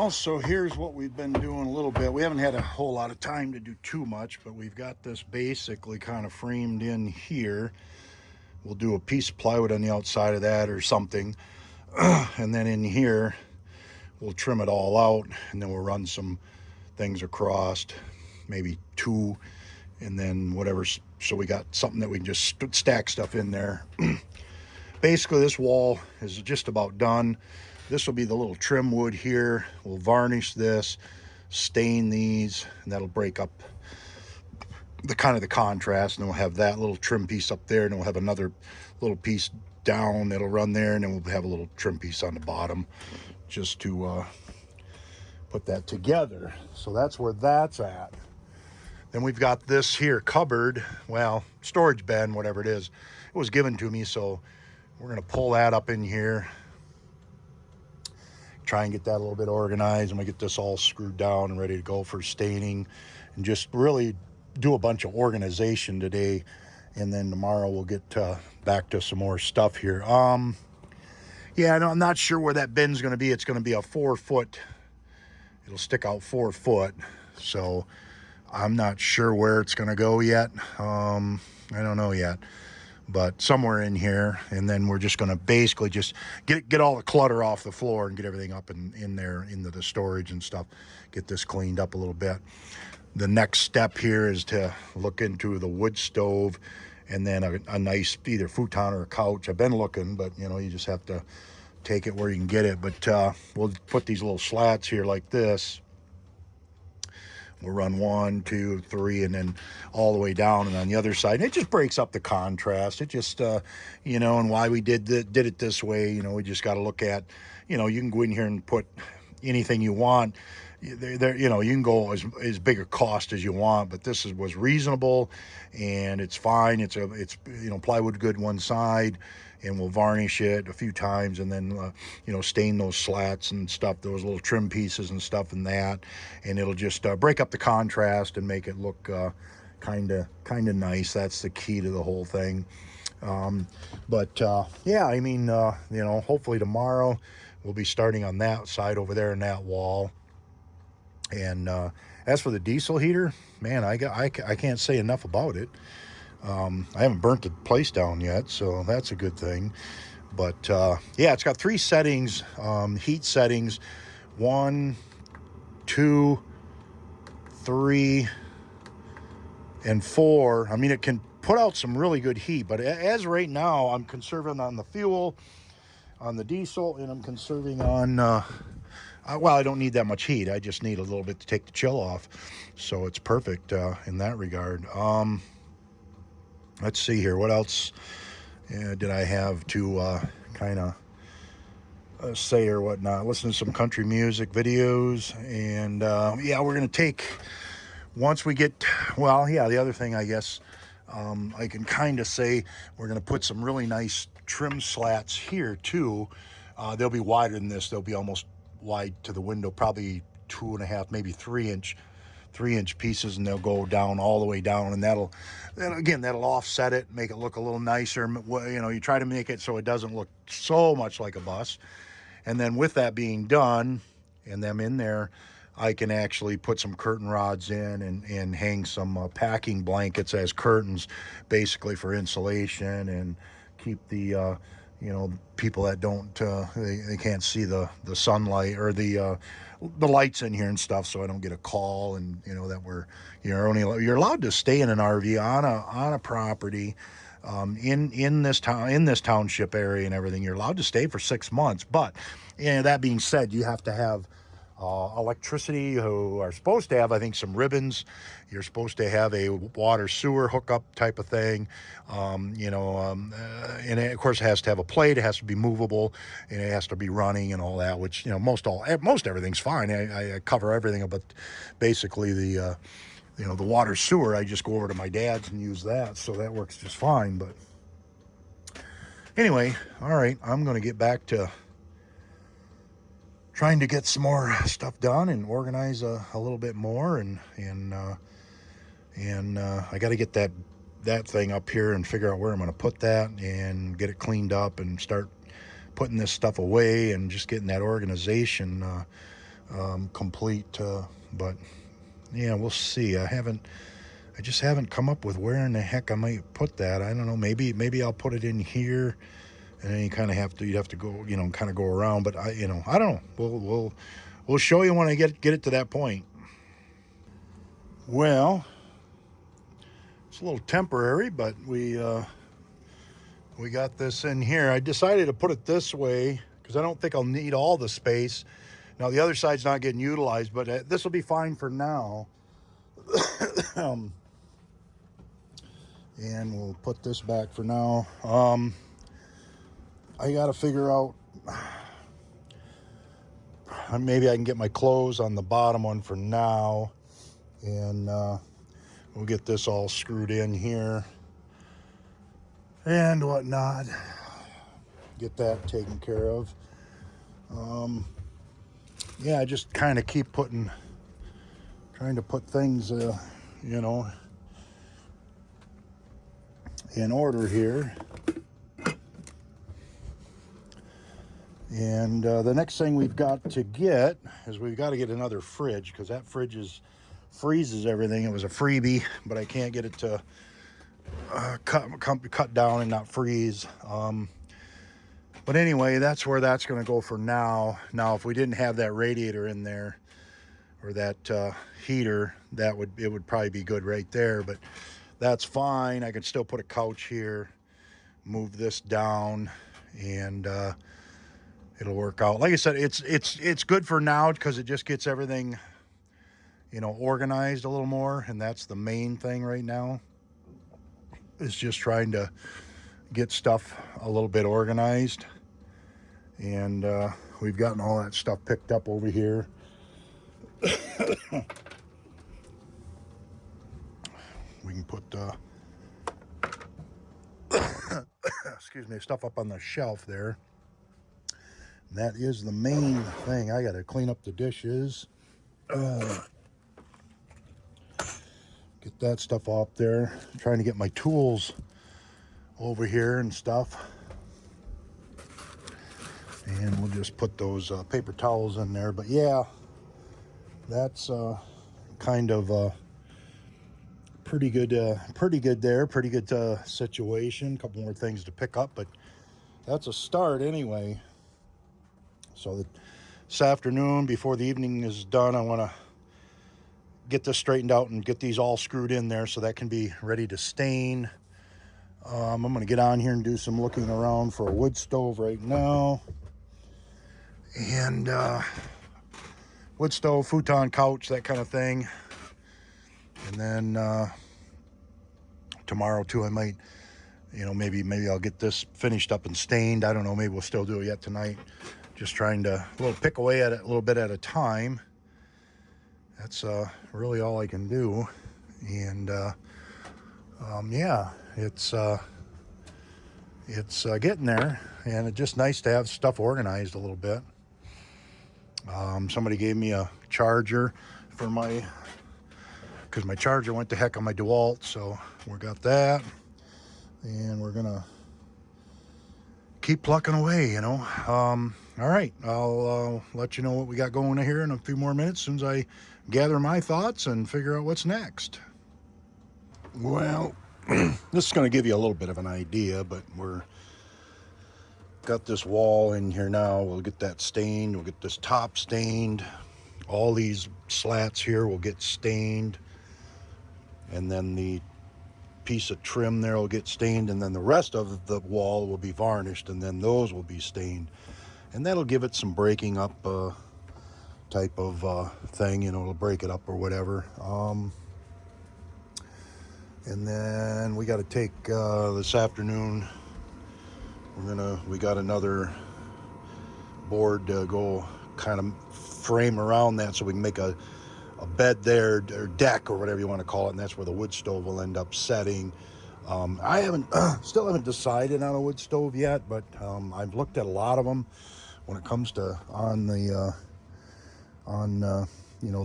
Well, so here's what we've been doing a little bit. We haven't had a whole lot of time to do too much, but we've got this basically kind of framed in here. We'll do a piece of plywood on the outside of that or something. And then in here, we'll trim it all out, and then we'll run some things across, maybe two, and then whatever. So we got something that we can just stack stuff in there. Basically, this wall is just about done. This will be the little trim wood here. We'll varnish this, stain these, and that'll break up the kind of the contrast. And we'll have that little trim piece up there, and we'll have another little piece down that'll run there, and then we'll have a little trim piece on the bottom just to put that together. So that's where that's at. Then we've got this here cupboard, well, storage bin, whatever it is. It was given to me, so we're going to pull that up in here. Try and get that a little bit organized, and we get this all screwed down and ready to go for staining, and just really do a bunch of organization today. And then tomorrow we'll get back to some more stuff here. Yeah, no, I'm not sure where that bin's going to be. It's going to be a 4 foot. It'll stick out 4 foot. So I'm not sure where it's going to go yet. I don't know yet. But somewhere in here, and then we're just going to basically just get all the clutter off the floor and get everything up in there into the storage and stuff. Get this cleaned up a little bit. The next step here is to look into the wood stove, and then a nice either futon or a couch. I've been looking, but you know, you just have to take it where you can get it. But we'll put these little slats here like this. We'll run 1, 2, 3, and then all the way down, and on the other side, and it just breaks up the contrast. It just, you know, and why we did it this way, you know, we just got to look at, you know, you can go in here and put anything you want. There, you know, you can go as big a cost as you want, but this was reasonable, and it's fine. It's you know, plywood good one side, and we'll varnish it a few times, and then you know, stain those slats and stuff, those little trim pieces and stuff, and it'll just break up the contrast and make it look kind of nice. That's the key to the whole thing. But yeah, I mean, you know, hopefully tomorrow we'll be starting on that side over there in that wall. And as for the diesel heater, man, I can't say enough about it. I haven't burnt the place down yet, so that's a good thing. But yeah, it's got 3 settings, heat settings, 1, 2, 3, and 4. I mean, it can put out some really good heat, but as right now, I'm conserving on the fuel, on the diesel, and I'm conserving on well, I don't need that much heat. I just need a little bit to take the chill off. So it's perfect in that regard. Let's see here. What else did I have to kind of say or whatnot? Listen to some country music videos. And yeah, we're going to take, once we get, well, yeah, the other thing, I guess, I can kind of say we're going to put some really nice trim slats here too. They'll be wider than this. They'll be almost wide to the window, probably 2.5, maybe 3-inch pieces, and they'll go down all the way down, and that'll offset it, make it look a little nicer. You know, you try to make it so it doesn't look so much like a bus. And then with that being done and them in there, I can actually put some curtain rods in and hang some packing blankets as curtains, basically for insulation, and keep the you know, people that don't they can't see the sunlight or the lights in here and stuff, so I don't get a call. And you know that you're allowed to stay in an RV on a property in this township area and everything. You're allowed to stay for 6 months, but you know, that being said, you have to have electricity. You are supposed to have, I think, some ribbons. You're supposed to have a water sewer hookup type of thing. You know, and it, of course, it has to have a plate. It has to be movable, and it has to be running and all that. Which, you know, most everything's fine. I cover everything, but basically the you know, the water sewer, I just go over to my dad's and use that, so that works just fine. But anyway, all right, I'm going to get back to trying to get some more stuff done and organize a little bit more, and I got to get that thing up here and figure out where I'm going to put that and get it cleaned up and start putting this stuff away and just getting that organization complete, but yeah, we'll see. I just haven't come up with where in the heck I might put that. I don't know. Maybe I'll put it in here, and then you kind of you'd have to go, kind of go around. But I don't know. We'll show you when I get it to that point. Well, it's a little temporary, but we got this in here. I decided to put it this way because I don't think I'll need all the space. Now the other side's not getting utilized, but this will be fine for now. And we'll put this back for now. I got to figure out, maybe I can get my clothes on the bottom one for now, and we'll get this all screwed in here and whatnot, get that taken care of. Yeah, I just kind of keep trying to put things, in order here. And the next thing we've got to get is we've got to get another fridge, because that fridge freezes everything. It was a freebie, but I can't get it to cut down and not freeze. But anyway, that's where that's going to go for now. Now, if we didn't have that radiator in there, or that heater, it would probably be good right there. But that's fine. I can still put a couch here, move this down, and it'll work out. Like I said, it's good for now because it just gets everything, organized a little more, and that's the main thing right now. Is just trying to get stuff a little bit organized, and we've gotten all that stuff picked up over here. We can put excuse me, stuff up on the shelf there. And that is the main thing. I got to clean up the dishes, get that stuff up there. I'm trying to get my tools over here and stuff, and we'll just put those paper towels in there. But yeah, that's kind of pretty good there. Pretty good situation. A couple more things to pick up, but that's a start anyway. So this afternoon, before the evening is done, I want to get this straightened out and get these all screwed in there so that can be ready to stain. I'm going to get on here and do some looking around for a wood stove right now. And wood stove, futon, couch, that kind of thing. And then tomorrow too, I might, maybe I'll get this finished up and stained. I don't know, maybe we'll still do it yet tonight. Just trying to pick away at it a little bit at a time. That's really all I can do. And yeah, it's getting there, and it's just nice to have stuff organized a little bit. Somebody gave me a charger for because my charger went to heck on my DeWalt, so we got that, and we're gonna keep plucking away, All right, I'll let you know what we got going here in a few more minutes, as soon as I gather my thoughts and figure out what's next. Well, this is going to give you a little bit of an idea, but we're got this wall in here now. We'll get that stained. We'll get this top stained. All these slats here will get stained, and then the piece of trim there will get stained, and then the rest of the wall will be varnished, and then those will be stained, and that'll give it some breaking up type of thing. It'll break it up or whatever. And then we got to take this afternoon, we got another board to go kind of frame around that so we can make a bed there, or deck, or whatever you want to call it, and that's where the wood stove will end up setting. I still haven't decided on a wood stove yet, but I've looked at a lot of them when it comes to on the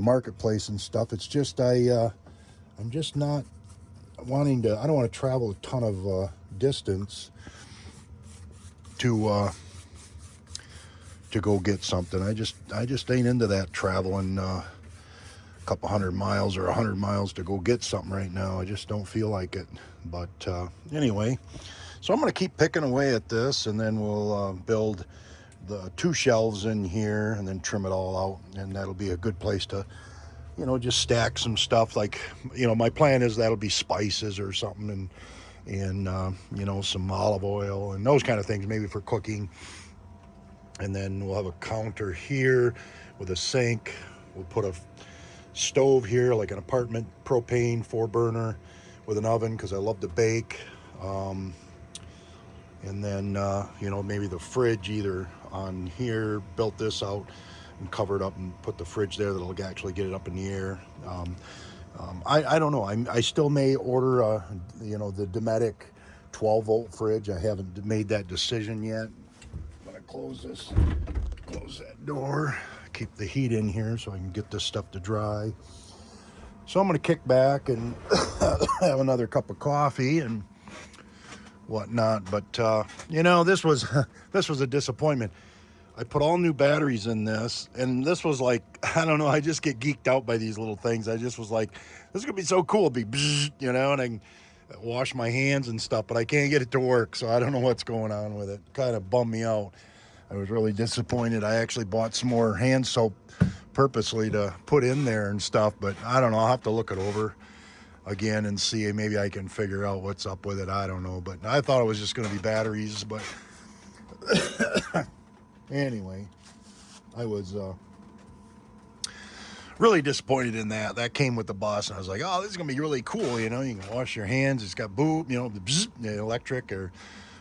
marketplace and stuff. It's just I'm just not wanting to. I don't want to travel a ton of distance to to go get something. I just ain't into that traveling a couple 100 miles or 100 miles to go get something right now. I just don't feel like it. But anyway, so I'm going to keep picking away at this, and then we'll build the 2 shelves in here and then trim it all out, and that'll be a good place to, you know, just stack some stuff. Like, you know, my plan is that'll be spices or something, and you know, some olive oil and those kind of things, maybe for cooking. And then we'll have a counter here with a sink. We'll put a stove here, like an apartment propane 4-burner with an oven, because I love to bake. And then you know, maybe the fridge either on here, built this out and cover it up and put the fridge there that'll actually get it up in the air. I don't know. I still may order you know, the Dometic 12-volt fridge. I haven't made that decision yet. I'm gonna close that door, keep the heat in here so I can get this stuff to dry. So I'm gonna kick back and have another cup of coffee and whatnot. But you know, this was a disappointment. I put all new batteries in this, and this was like, I don't know, I just get geeked out by these little things. I just was like, this is gonna be so cool. It'll be bzzz, you know, and I can wash my hands and stuff, but I can't get it to work, so I don't know what's going on with it. Kind of bummed me out. I was really disappointed. I actually bought some more hand soap purposely to put in there and stuff, but I don't know. I'll have to look it over again and see. Maybe I can figure out what's up with it. I don't know, but I thought it was just going to be batteries. But anyway, I was really disappointed in that. That came with the bus, and I was like, oh, this is going to be really cool. You know, you can wash your hands. It's got boop, you know, the electric or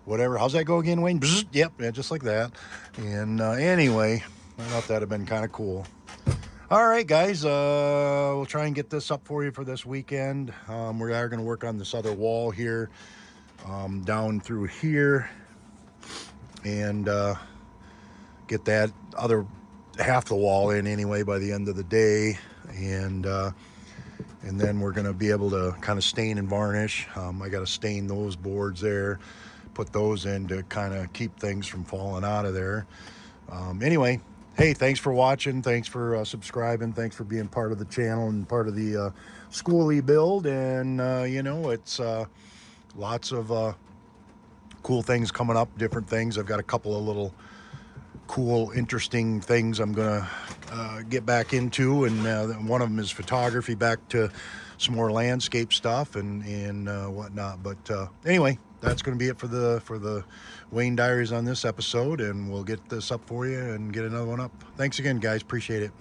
whatever. How's that go again, Wayne? Bzzz, yep, yeah, just like that. And anyway, I thought that'd have been kind of cool. All right, guys, we'll try and get this up for you for this weekend. We are going to work on this other wall here, down through here, and get that other half the wall in anyway by the end of the day. And then we're going to be able to kind of stain and varnish. I got to stain those boards there, put those in to kind of keep things from falling out of there. Anyway, hey, thanks for watching. Thanks for subscribing. Thanks for being part of the channel and part of the schoolie build. And, you know, it's lots of cool things coming up, different things. I've got a couple of little cool, interesting things I'm going to get back into. And one of them is photography, back to some more landscape stuff and whatnot. But anyway, that's going to be it for the Wayne Diaries on this episode, and we'll get this up for you and get another one up. Thanks again, guys. Appreciate it.